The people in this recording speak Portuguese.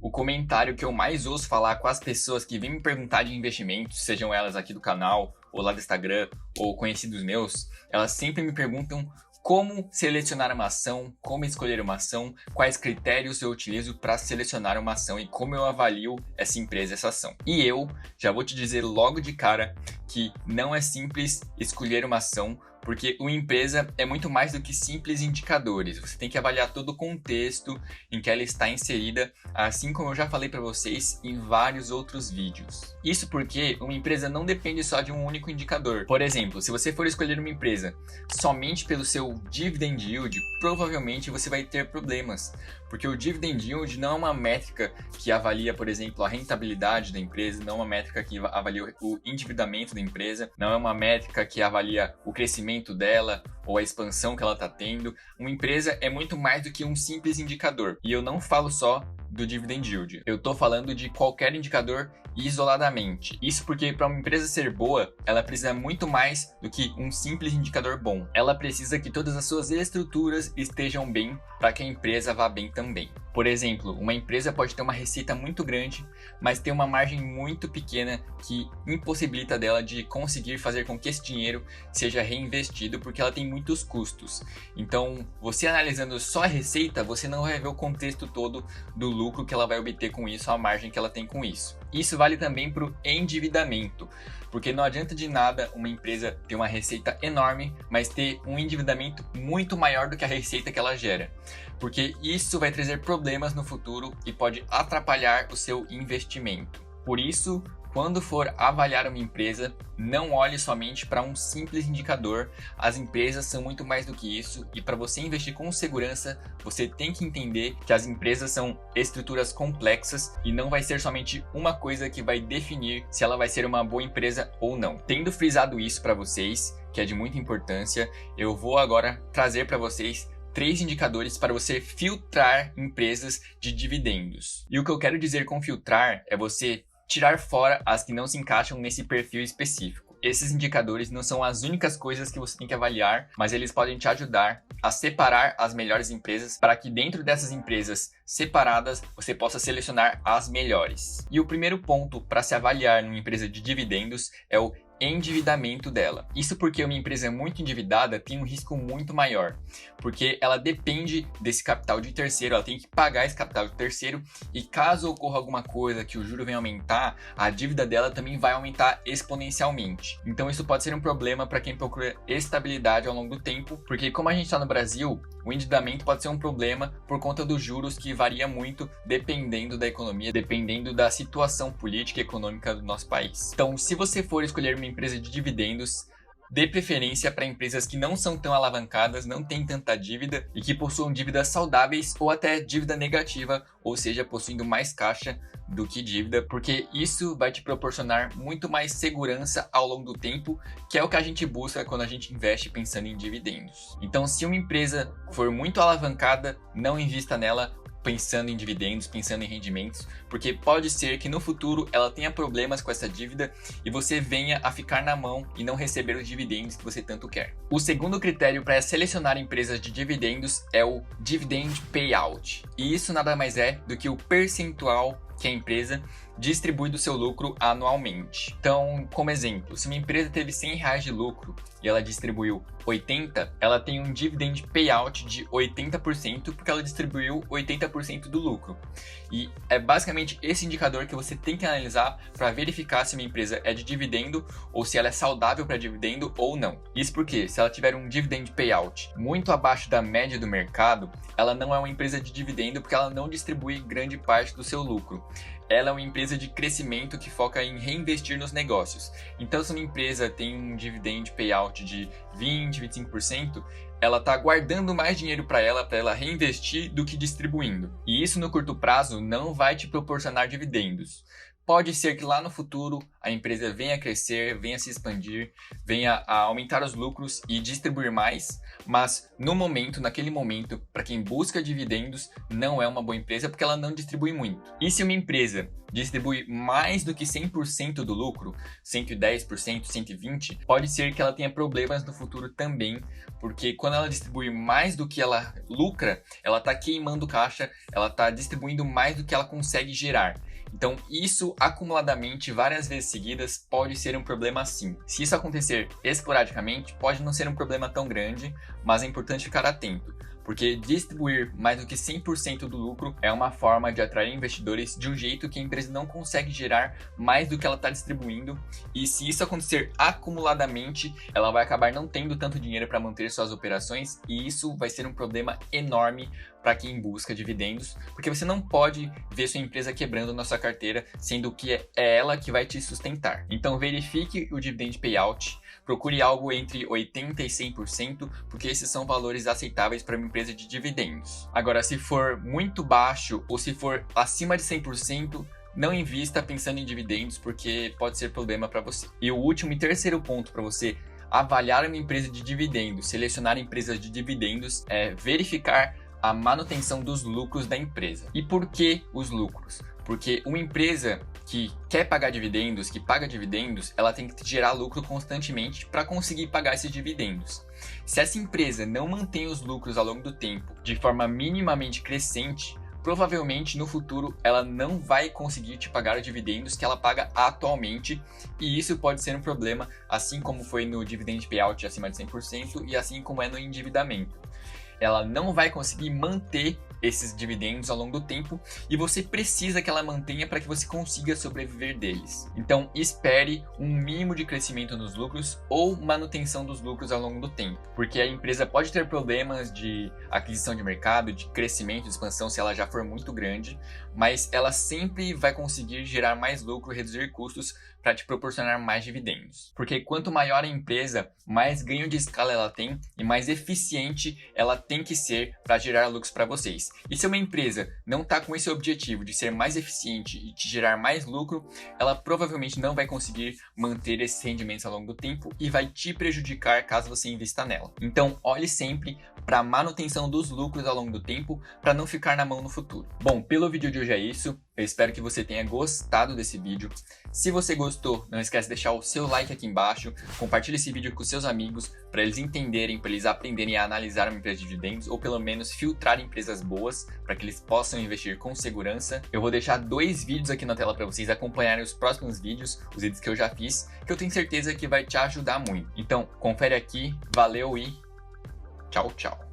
O comentário que eu mais ouço falar com as pessoas que vêm me perguntar de investimentos, sejam elas aqui do canal, ou lá do Instagram, ou conhecidos meus, elas sempre me perguntam como selecionar uma ação, como escolher uma ação, quais critérios eu utilizo para selecionar uma ação e como eu avalio essa empresa, essa ação. E eu já vou te dizer logo de cara que não é simples escolher uma ação, porque uma empresa é muito mais do que simples indicadores. Você tem que avaliar todo o contexto em que ela está inserida, assim como eu já falei para vocês em vários outros vídeos. Isso porque uma empresa não depende só de um único indicador. Por exemplo, se você for escolher uma empresa somente pelo seu dividend yield, provavelmente você vai ter problemas, porque o dividend yield não é uma métrica que avalia, por exemplo, a rentabilidade da empresa, não é uma métrica que avalia o endividamento da empresa, não é uma métrica que avalia o crescimento dela ou a expansão que ela está tendo. Uma empresa é muito mais do que um simples indicador. E eu não falo só do dividend yield. Eu estou falando de qualquer indicador isoladamente. Isso porque para uma empresa ser boa, ela precisa muito mais do que um simples indicador bom. Ela precisa que todas as suas estruturas estejam bem para que a empresa vá bem também. Por exemplo, uma empresa pode ter uma receita muito grande, mas ter uma margem muito pequena que impossibilita dela de conseguir fazer com que esse dinheiro seja reinvestido, porque ela tem muitos custos. Então, você analisando só a receita, você não vai ver o contexto todo do lucro que ela vai obter com isso, a margem que ela tem com isso. Isso vale também para o endividamento, porque não adianta de nada uma empresa ter uma receita enorme, mas ter um endividamento muito maior do que a receita que ela gera, porque isso vai trazer problemas no futuro e pode atrapalhar o seu investimento. Por isso, quando for avaliar uma empresa, não olhe somente para um simples indicador. As empresas são muito mais do que isso, e para você investir com segurança, você tem que entender que as empresas são estruturas complexas e não vai ser somente uma coisa que vai definir se ela vai ser uma boa empresa ou não. Tendo frisado isso para vocês, que é de muita importância, eu vou agora trazer para vocês 3 indicadores para você filtrar empresas de dividendos. E o que eu quero dizer com filtrar é você tirar fora as que não se encaixam nesse perfil específico. Esses indicadores não são as únicas coisas que você tem que avaliar, mas eles podem te ajudar a separar as melhores empresas para que dentro dessas empresas separadas você possa selecionar as melhores. E o primeiro ponto para se avaliar numa empresa de dividendos é o endividamento dela. Isso porque uma empresa muito endividada tem um risco muito maior, porque ela depende desse capital de terceiro, ela tem que pagar esse capital de terceiro, e caso ocorra alguma coisa que o juro venha aumentar, a dívida dela também vai aumentar exponencialmente. Então isso pode ser um problema para quem procura estabilidade ao longo do tempo, porque como a gente está no Brasil, o endividamento pode ser um problema por conta dos juros, que varia muito dependendo da economia, dependendo da situação política e econômica do nosso país. Então, se você for escolher uma empresa de dividendos, dê preferência para empresas que não são tão alavancadas, não têm tanta dívida e que possuam dívidas saudáveis ou até dívida negativa, ou seja, possuindo mais caixa do que dívida, porque isso vai te proporcionar muito mais segurança ao longo do tempo, que é o que a gente busca quando a gente investe pensando em dividendos. Então, se uma empresa for muito alavancada, não invista nela pensando em dividendos, pensando em rendimentos, porque pode ser que no futuro ela tenha problemas com essa dívida e você venha a ficar na mão e não receber os dividendos que você tanto quer. O segundo critério para selecionar empresas de dividendos é o dividend payout, e isso nada mais é do que o percentual que a empresa distribui do seu lucro anualmente. Então, como exemplo, se uma empresa teve R$100 de lucro e ela distribuiu 80, ela tem um dividend payout de 80%, porque ela distribuiu 80% do lucro. E é basicamente esse indicador que você tem que analisar para verificar se uma empresa é de dividendo ou se ela é saudável para dividendo ou não. Isso porque, se ela tiver um dividend payout muito abaixo da média do mercado, ela não é uma empresa de dividendo, porque ela não distribui grande parte do seu lucro. Ela é uma empresa de crescimento que foca em reinvestir nos negócios. Então, se uma empresa tem um dividend payout de 20, 25%, ela está guardando mais dinheiro para ela reinvestir do que distribuindo. E isso no curto prazo não vai te proporcionar dividendos, Pode ser que lá no futuro a empresa venha a crescer, venha a se expandir, venha a aumentar os lucros e distribuir mais, mas no momento, naquele momento, para quem busca dividendos, não é uma boa empresa porque ela não distribui muito. E se uma empresa distribui mais do que 100% do lucro, 110%, 120%, pode ser que ela tenha problemas no futuro também, porque quando ela distribui mais do que ela lucra, ela está queimando caixa, ela está distribuindo mais do que ela consegue gerar. Então, isso acumuladamente, várias vezes seguidas, pode ser um problema sim. Se isso acontecer esporadicamente, pode não ser um problema tão grande, mas é importante ficar atento, porque distribuir mais do que 100% do lucro é uma forma de atrair investidores de um jeito que a empresa não consegue gerar mais do que ela está distribuindo, e se isso acontecer acumuladamente, ela vai acabar não tendo tanto dinheiro para manter suas operações, e isso vai ser um problema enorme para quem busca dividendos, porque você não pode ver sua empresa quebrando na sua carteira, sendo que é ela que vai te sustentar. Então verifique o dividend payout, procure algo entre 80% e 100%, porque esses são valores aceitáveis para uma empresa de dividendos. Agora, se for muito baixo ou se for acima de 100%, não invista pensando em dividendos, porque pode ser problema para você. E o último e terceiro ponto para você avaliar uma empresa de dividendos, selecionar empresas de dividendos, é verificar a manutenção dos lucros da empresa. E por que os lucros? Porque uma empresa que quer pagar dividendos, que paga dividendos, ela tem que gerar lucro constantemente para conseguir pagar esses dividendos. Se essa empresa não mantém os lucros ao longo do tempo de forma minimamente crescente, provavelmente no futuro ela não vai conseguir te pagar os dividendos que ela paga atualmente, e isso pode ser um problema, assim como foi no dividend payout acima de 100% e assim como é no endividamento. Ela não vai conseguir manter esses dividendos ao longo do tempo e você precisa que ela mantenha para que você consiga sobreviver deles. Então espere um mínimo de crescimento nos lucros ou manutenção dos lucros ao longo do tempo, porque a empresa pode ter problemas de aquisição de mercado, de crescimento, de expansão se ela já for muito grande, mas ela sempre vai conseguir gerar mais lucro e reduzir custos para te proporcionar mais dividendos. Porque quanto maior a empresa, mais ganho de escala ela tem e mais eficiente ela tem que ser para gerar lucros para vocês. E se uma empresa não está com esse objetivo de ser mais eficiente e te gerar mais lucro, ela provavelmente não vai conseguir manter esses rendimentos ao longo do tempo e vai te prejudicar caso você invista nela. Então, olhe sempre para a manutenção dos lucros ao longo do tempo para não ficar na mão no futuro. Bom, pelo vídeo de hoje é isso. Eu espero que você tenha gostado desse vídeo. Se você gostou, não esquece de deixar o seu like aqui embaixo. Compartilhe esse vídeo com seus amigos para eles entenderem, para eles aprenderem a analisar uma empresa de dividendos ou pelo menos filtrar empresas boas para que eles possam investir com segurança. Eu vou deixar 2 vídeos aqui na tela para vocês acompanharem os próximos vídeos, os vídeos que eu já fiz, que eu tenho certeza que vai te ajudar muito. Então, confere aqui, valeu e tchau, tchau.